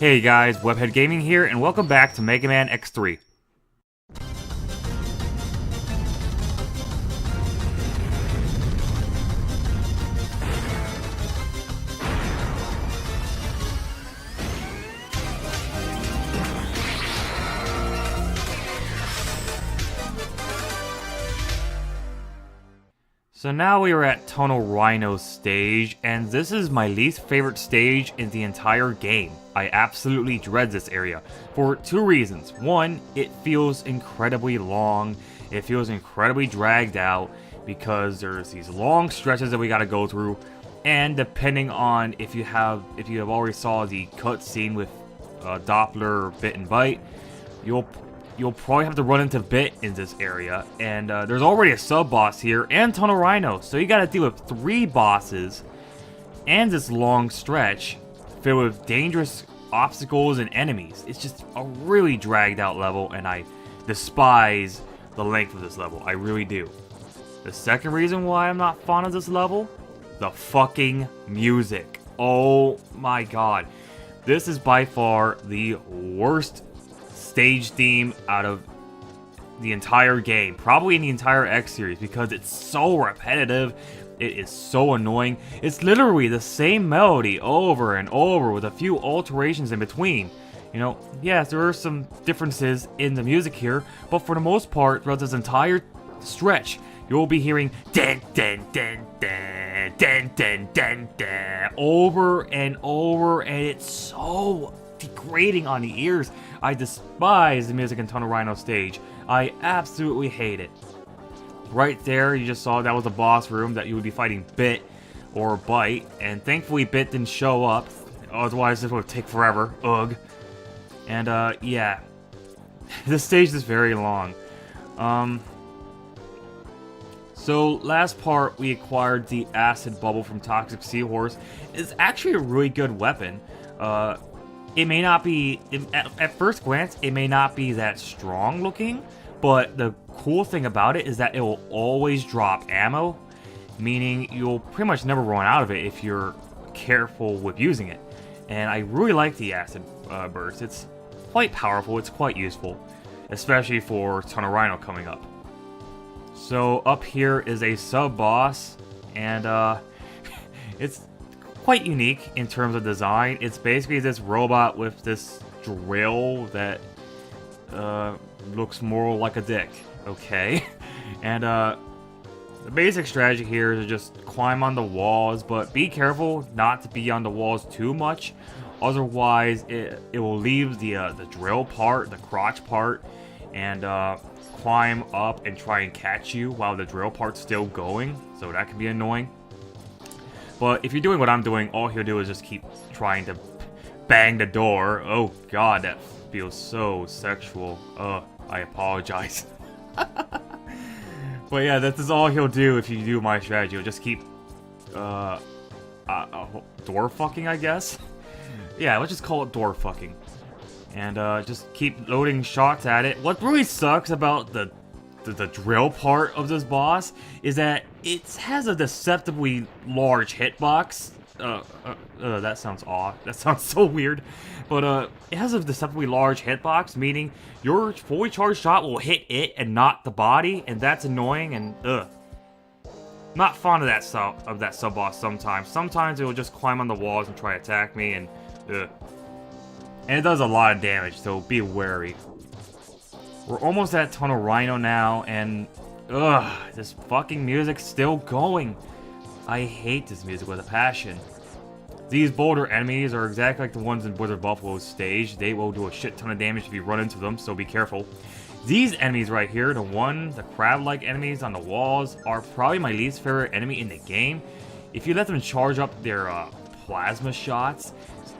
Hey guys, WebHeadGaming here, and welcome back to Mega Man X3. So now we are at Tunnel Rhino stage, and this is my least favorite stage in the entire game. I absolutely dread this area for two reasons. One, it feels incredibly long, it feels incredibly dragged out because there's these long stretches that we gotta go through, and depending on if you have already saw the cutscene with Doppler, Bit and Bite, you'll probably have to run into Bit in this area, and there's already a sub-boss here, and Tunnel Rhino, so you gotta deal with 3 bosses, and this long stretch, filled with dangerous obstacles and enemies. It's just a really dragged out level, and I despise the length of this level, I really do. The second reason why I'm not fond of this level, the fucking music. Oh my god. This is by far the worst stage theme out of the entire game, probably in the entire X series, because it's so repetitive, it is so annoying. It's literally the same melody over and over with a few alterations in between. You know, yes, there are some differences in the music here, but for the most part, throughout this entire stretch, you'll be hearing den den den den den den den den over and over, and it's so degrading on the ears. I despise the music in Tunnel Rhino stage. I absolutely hate it. Right there, you just saw that was the boss room that you would be fighting Bit or Bite, and thankfully Bit didn't show up, otherwise this would take forever. Ugh. And yeah, this stage is very long. So last part, we acquired the acid bubble from Toxic Seahorse. It's actually a really good weapon. It may not be, at first glance, it may not be that strong looking, but the cool thing about it is that it will always drop ammo, meaning you'll pretty much never run out of it if you're careful with using it. And I really like the acid burst. It's quite powerful, it's quite useful, especially for Tunnel Rhino coming up. So up here is a sub-boss, and it's quite unique in terms of design. It's basically this robot with this drill that looks more like a dick, okay? And the basic strategy here is to just climb on the walls, but be careful not to be on the walls too much, otherwise it will leave the drill part, the crotch part, and climb up and try and catch you while the drill part's still going, so that can be annoying. But if you're doing what I'm doing, all he'll do is just keep trying to bang the door. Oh god, that feels so sexual. I apologize. But yeah, that is all he'll do if you do my strategy. He'll just keep door fucking, I guess. Yeah, let's just call it door fucking. And just keep loading shots at it. What really sucks about the drill part of this boss is that it has a deceptively large hitbox. That sounds odd. That sounds so weird. But it has a deceptively large hitbox, meaning your fully charged shot will hit it and not the body, and that's annoying. And not fond of that sub boss sometimes. Sometimes it will just climb on the walls and try to attack me, and and it does a lot of damage, so be wary. We're almost at Tunnel Rhino now, and this fucking music's still going. I hate this music with a passion. These boulder enemies are exactly like the ones in Blizzard Buffalo's stage. They will do a shit ton of damage if you run into them, so be careful. These enemies right here, the crab-like enemies on the walls, are probably my least favorite enemy in the game. If you let them charge up their plasma shots,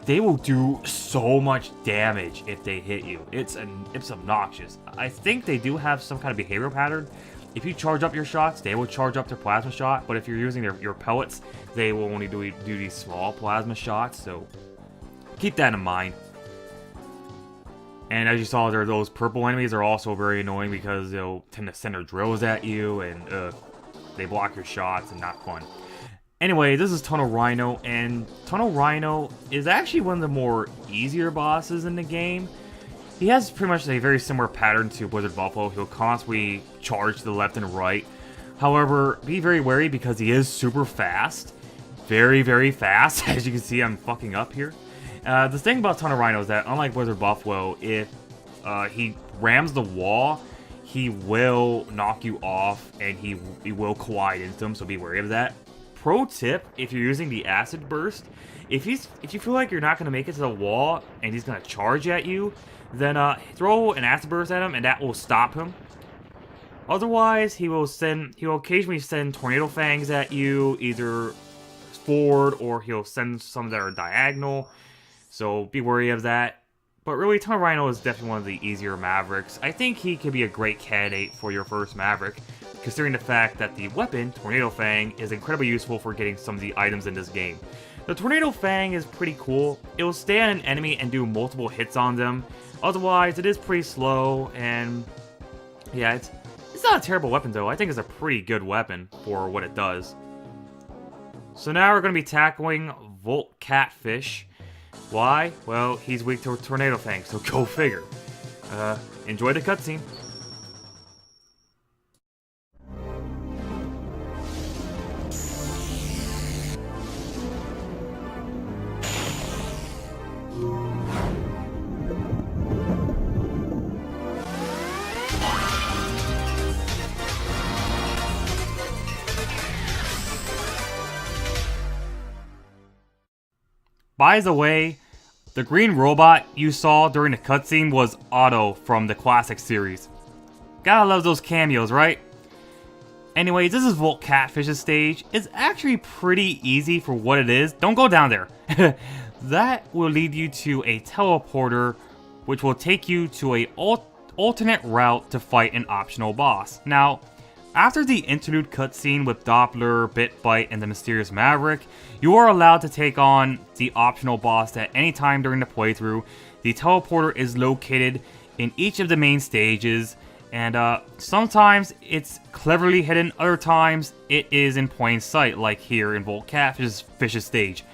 they will do so much damage if they hit you. It's obnoxious. I think they do have some kind of behavioral pattern. If you charge up your shots, they will charge up their plasma shot, but if you're using your pellets, they will only do these small plasma shots, so keep that in mind. And as you saw there, those purple enemies are also very annoying because they'll tend to send their drills at you, and they block your shots, and not fun. Anyway, this is Tunnel Rhino, and Tunnel Rhino is actually one of the more easier bosses in the game. He has pretty much a very similar pattern to Blizzard Buffalo. He'll constantly charge to the left and right. However, be very wary because he is super fast. Very, very fast. As you can see, I'm fucking up here. The thing about Tunnel Rhino is that, unlike Blizzard Buffalo, if he rams the wall, he will knock you off and he will collide into him, so be wary of that. Pro tip, if you're using the acid burst, if you feel like you're not going to make it to the wall and he's going to charge at you, then throw an acid burst at him and that will stop him. Otherwise, he will occasionally send tornado fangs at you, either forward or he'll send some that are diagonal. So be wary of that. But really, Tunnel Rhino is definitely one of the easier Mavericks. I think he could be a great candidate for your first Maverick, considering the fact that the weapon, Tornado Fang, is incredibly useful for getting some of the items in this game. The Tornado Fang is pretty cool. It will stay on an enemy and do multiple hits on them. Otherwise, it is pretty slow, and yeah, it's not a terrible weapon though. I think it's a pretty good weapon for what it does. So now we're going to be tackling Volt Catfish. Why? Well, he's weak to Tornado Fang, so go figure. Enjoy the cutscene. By the way, the green robot you saw during the cutscene was Otto from the classic series. Gotta love those cameos, right? Anyways, this is Volt Catfish's stage. It's actually pretty easy for what it is. Don't go down there. That will lead you to a teleporter, which will take you to a alternate route to fight an optional boss. Now, after the interlude cutscene with Doppler, Bitbite, and the Mysterious Maverick, you are allowed to take on the optional boss at any time during the playthrough. The teleporter is located in each of the main stages, and sometimes it's cleverly hidden, other times it is in plain sight, like here in Volt Catfish's stage.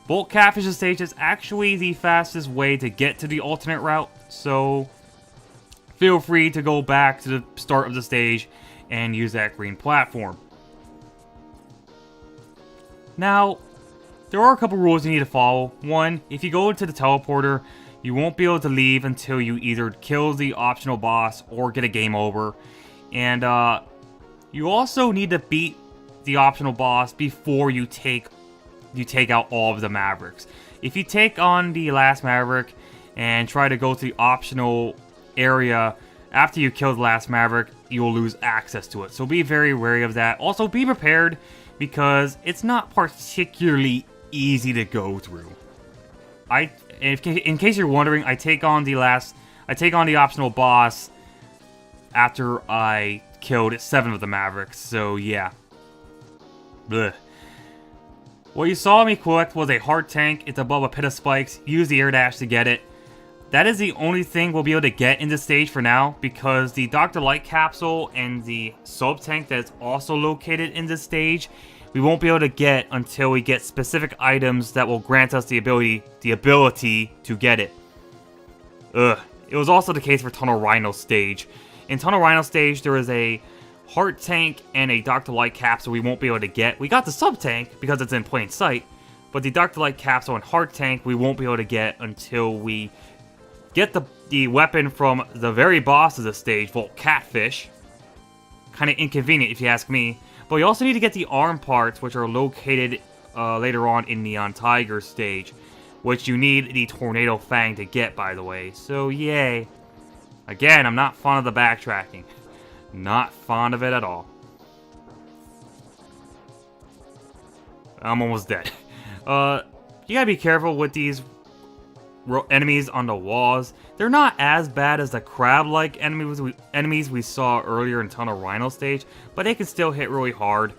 Volt Catfish's stage is actually the fastest way to get to the alternate route, so feel free to go back to the start of the stage and use that green platform. Now, there are a couple rules you need to follow. One, if you go into the teleporter, you won't be able to leave until you either kill the optional boss or get a game over. And you also need to beat the optional boss before you take out all of the Mavericks. If you take on the last Maverick and try to go to the optional area after you kill the last Maverick, you will lose access to it. So be very wary of that. Also, be prepared because it's not particularly easy to go through. In case you're wondering, I take on the optional boss after I killed 7 of the Mavericks. So yeah. Blech. What you saw me collect was a heart tank. It's above a pit of spikes. Use the air dash to get it. That is the only thing we'll be able to get in this stage for now, because the Dr. Light capsule and the sub tank that's also located in this stage, we won't be able to get until we get specific items that will grant us the ability to get it. It was also the case for Tunnel Rhino stage. In Tunnel Rhino stage, there is a heart tank and a Dr. Light capsule we won't be able to get. We got the sub tank because it's in plain sight, but the Dr. Light capsule and heart tank we won't be able to get until we get the weapon from the very boss of the stage, Volt Catfish. Kind of inconvenient if you ask me. But we also need to get the arm parts, which are located later on in Neon Tiger stage, which you need the Tornado Fang to get, by the way. So yay. Again, I'm not fond of the backtracking. Not fond of it at all. I'm almost dead. You gotta be careful with these enemies on the walls. They're not as bad as the crab-like enemies we saw earlier in Tunnel Rhino stage, but they can still hit really hard.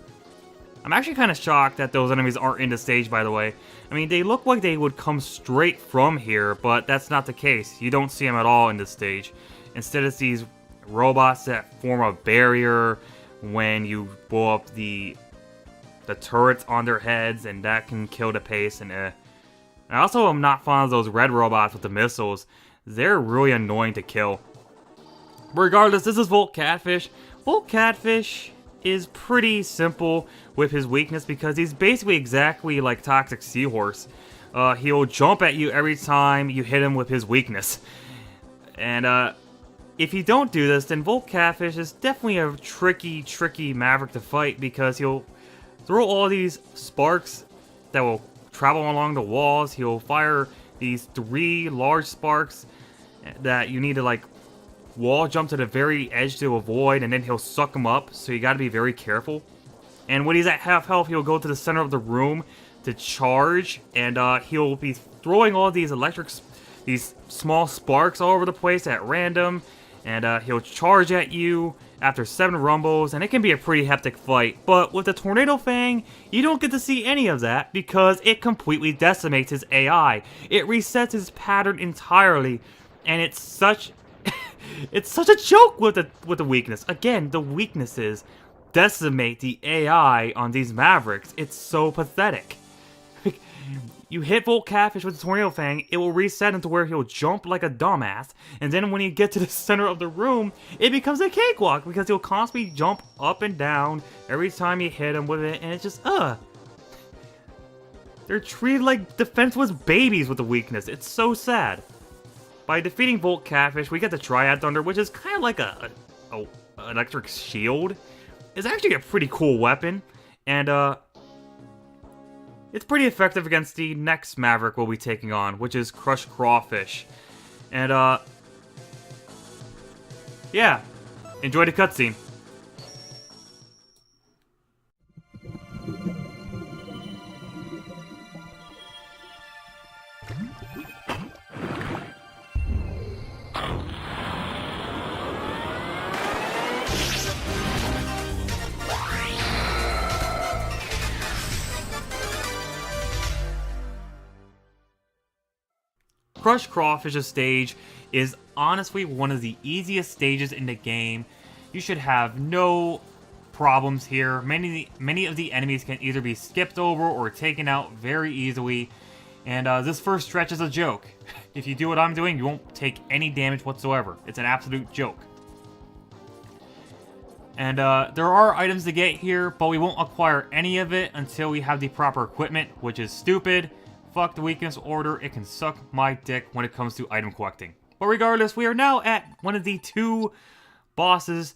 I'm actually kind of shocked that those enemies aren't in the stage, by the way. I mean, they look like they would come straight from here, but that's not the case. You don't see them at all in this stage. Instead, it's these robots that form a barrier when you blow up the the turrets on their heads, and that can kill the pace. And I also am not fond of those red robots with the missiles. They're really annoying to kill. Regardless, this is Volt Catfish. Volt Catfish is pretty simple with his weakness because he's basically exactly like Toxic Seahorse. He'll jump at you every time you hit him with his weakness. And if you don't do this, then Volt Catfish is definitely a tricky Maverick to fight because he'll throw all these sparks that will travel along the walls. He'll fire these 3 large sparks that you need to like wall jump to the very edge to avoid, and then he'll suck them up, so you gotta be very careful. And when he's at half health, he'll go to the center of the room to charge, and he'll be throwing all these these small sparks all over the place at random, and he'll charge at you after 7 rumbles, and it can be a pretty hectic fight. But with the Tornado Fang, you don't get to see any of that because it completely decimates his AI. It resets his pattern entirely, and it's such it's such a joke with the weakness. Again, the weaknesses decimate the AI on these Mavericks. It's so pathetic. You hit Volt Catfish with the Tornado Fang, it will reset into where he'll jump like a dumbass, and then when you get to the center of the room, it becomes a cakewalk because he'll constantly jump up and down every time you hit him with it, and it's just, They're treated like defenseless babies with the weakness. It's so sad. By defeating Volt Catfish, we get the Triad Thunder, which is kind of like a electric shield. It's actually a pretty cool weapon, and it's pretty effective against the next Maverick we'll be taking on, which is Crush Crawfish. And yeah, enjoy the cutscene. Crush Crawfish's stage is honestly one of the easiest stages in the game. You should have no problems here. Many of the enemies can either be skipped over or taken out very easily. And this first stretch is a joke. If you do what I'm doing, you won't take any damage whatsoever. It's an absolute joke. And there are items to get here, but we won't acquire any of it until we have the proper equipment, which is stupid. Fuck the weakness order, it can suck my dick when it comes to item collecting. But regardless, we are now at one of the 2 bosses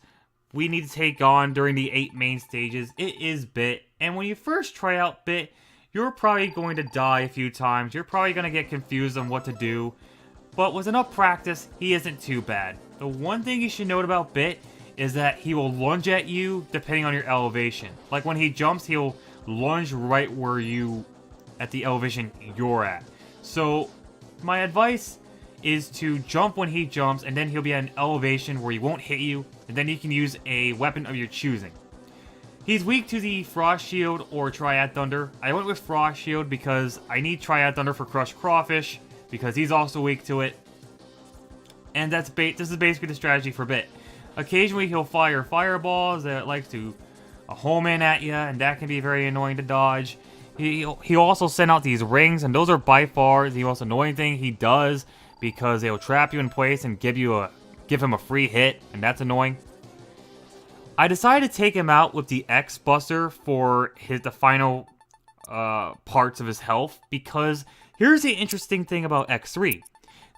we need to take on during the 8 main stages. It is Bit, and when you first try out Bit, you're probably going to die a few times. You're probably going to get confused on what to do. But with enough practice, he isn't too bad. The one thing you should note about Bit is that he will lunge at you depending on your elevation. Like when he jumps, he'll lunge right where you at the elevation you're at. So my advice is to jump when he jumps, and then he'll be at an elevation where he won't hit you, and then you can use a weapon of your choosing. He's weak to the Frost Shield or Triad Thunder. I went with Frost Shield because I need Triad Thunder for Crush Crawfish because he's also weak to it. And this is basically the strategy for Bit. Occasionally he'll fire fireballs that likes to home in at you, and that can be very annoying to dodge. He'll also send out these rings, and those are by far the most annoying thing he does because they'll trap you in place and give him a free hit, and that's annoying. I decided to take him out with the X Buster for the final parts of his health because here's the interesting thing about X3.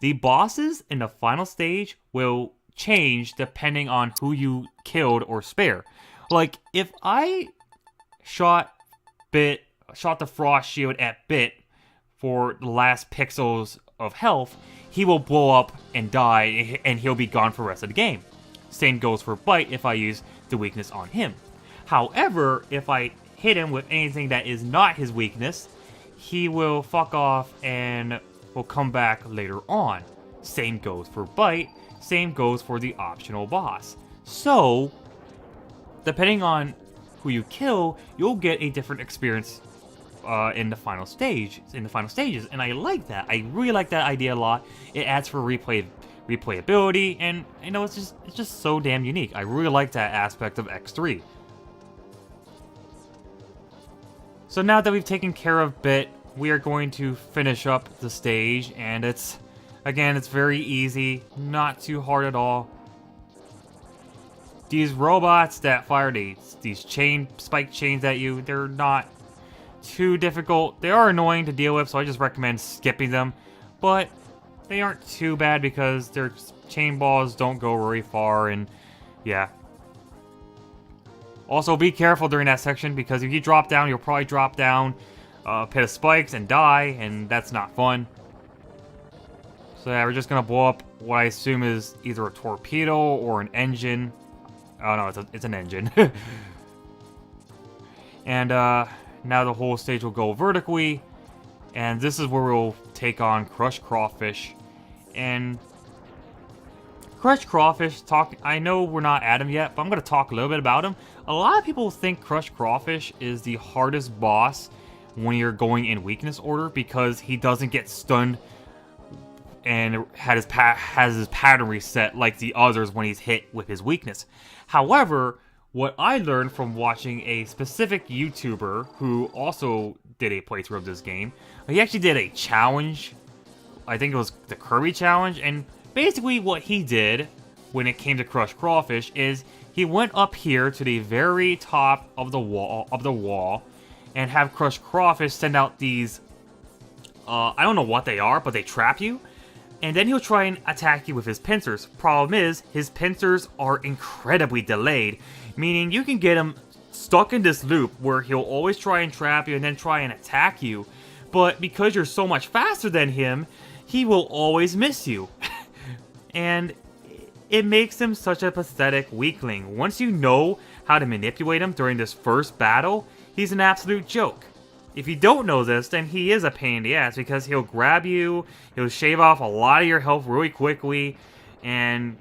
The bosses in the final stage will change depending on who you killed or spare. Like, if I shot the Frost Shield at Bit for the last pixels of health, he will blow up and die, and he'll be gone for the rest of the game. Same goes for Bite if I use the weakness on him. However, if I hit him with anything that is not his weakness, he will fuck off and will come back later on. Same goes for Bite, same goes for the optional boss. So, depending on who you kill, you'll get a different experience in the final stages, and I like that. I really like that idea a lot. It adds for replayability, and you know, it's just so damn unique. I really like that aspect of X3. So now that we've taken care of Bit, we are going to finish up the stage, and again, it's very easy, not too hard at all. These robots that fire these spike chains at you, they're not too difficult. They are annoying to deal with, so I just recommend skipping them. But they aren't too bad because their chain balls don't go very far, and yeah. Also, be careful during that section because if you drop down, you'll probably drop down a pit of spikes and die, and that's not fun. So yeah, we're just gonna blow up what I assume is either a torpedo or an engine. Oh no, it's an engine. And now the whole stage will go vertically, and this is where we'll take on Crush Crawfish. And Crush Crawfish, I know we're not at him yet, but I'm going to talk a little bit about him. A lot of people think Crush Crawfish is the hardest boss when you're going in weakness order because he doesn't get stunned and has his pattern reset like the others when he's hit with his weakness. However, what I learned from watching a specific YouTuber who also did a playthrough of this game, he actually did a challenge. I think it was the Kirby challenge, and basically what he did when it came to Crush Crawfish is he went up here to the very top of the wall and have Crush Crawfish send out these I don't know what they are, but they trap you. And then he'll try and attack you with his pincers. Problem is, his pincers are incredibly delayed, meaning you can get him stuck in this loop where he'll always try and trap you and then try and attack you. But because you're so much faster than him, he will always miss you. And it makes him such a pathetic weakling. Once you know how to manipulate him during this first battle, he's an absolute joke. If you don't know this, then he is a pain in the ass because he'll grab you, he'll shave off a lot of your health really quickly, and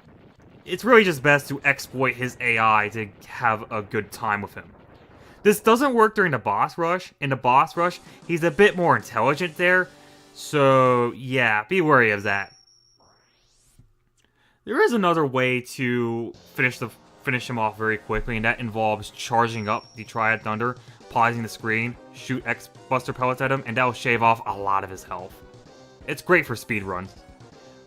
it's really just best to exploit his AI to have a good time with him. This doesn't work during the boss rush. In the boss rush, he's a bit more intelligent there, so yeah, be wary of that. There is another way to finish him off very quickly, and that involves charging up the Triad Thunder, pausing the screen, shoot X Buster Pellets at him, and that will shave off a lot of his health. It's great for speedruns.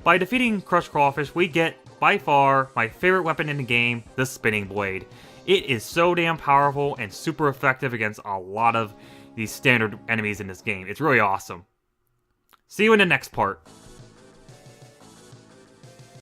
By defeating Crush Crawfish, we get, by far, my favorite weapon in the game, the Spinning Blade. It is so damn powerful and super effective against a lot of these standard enemies in this game. It's really awesome. See you in the next part.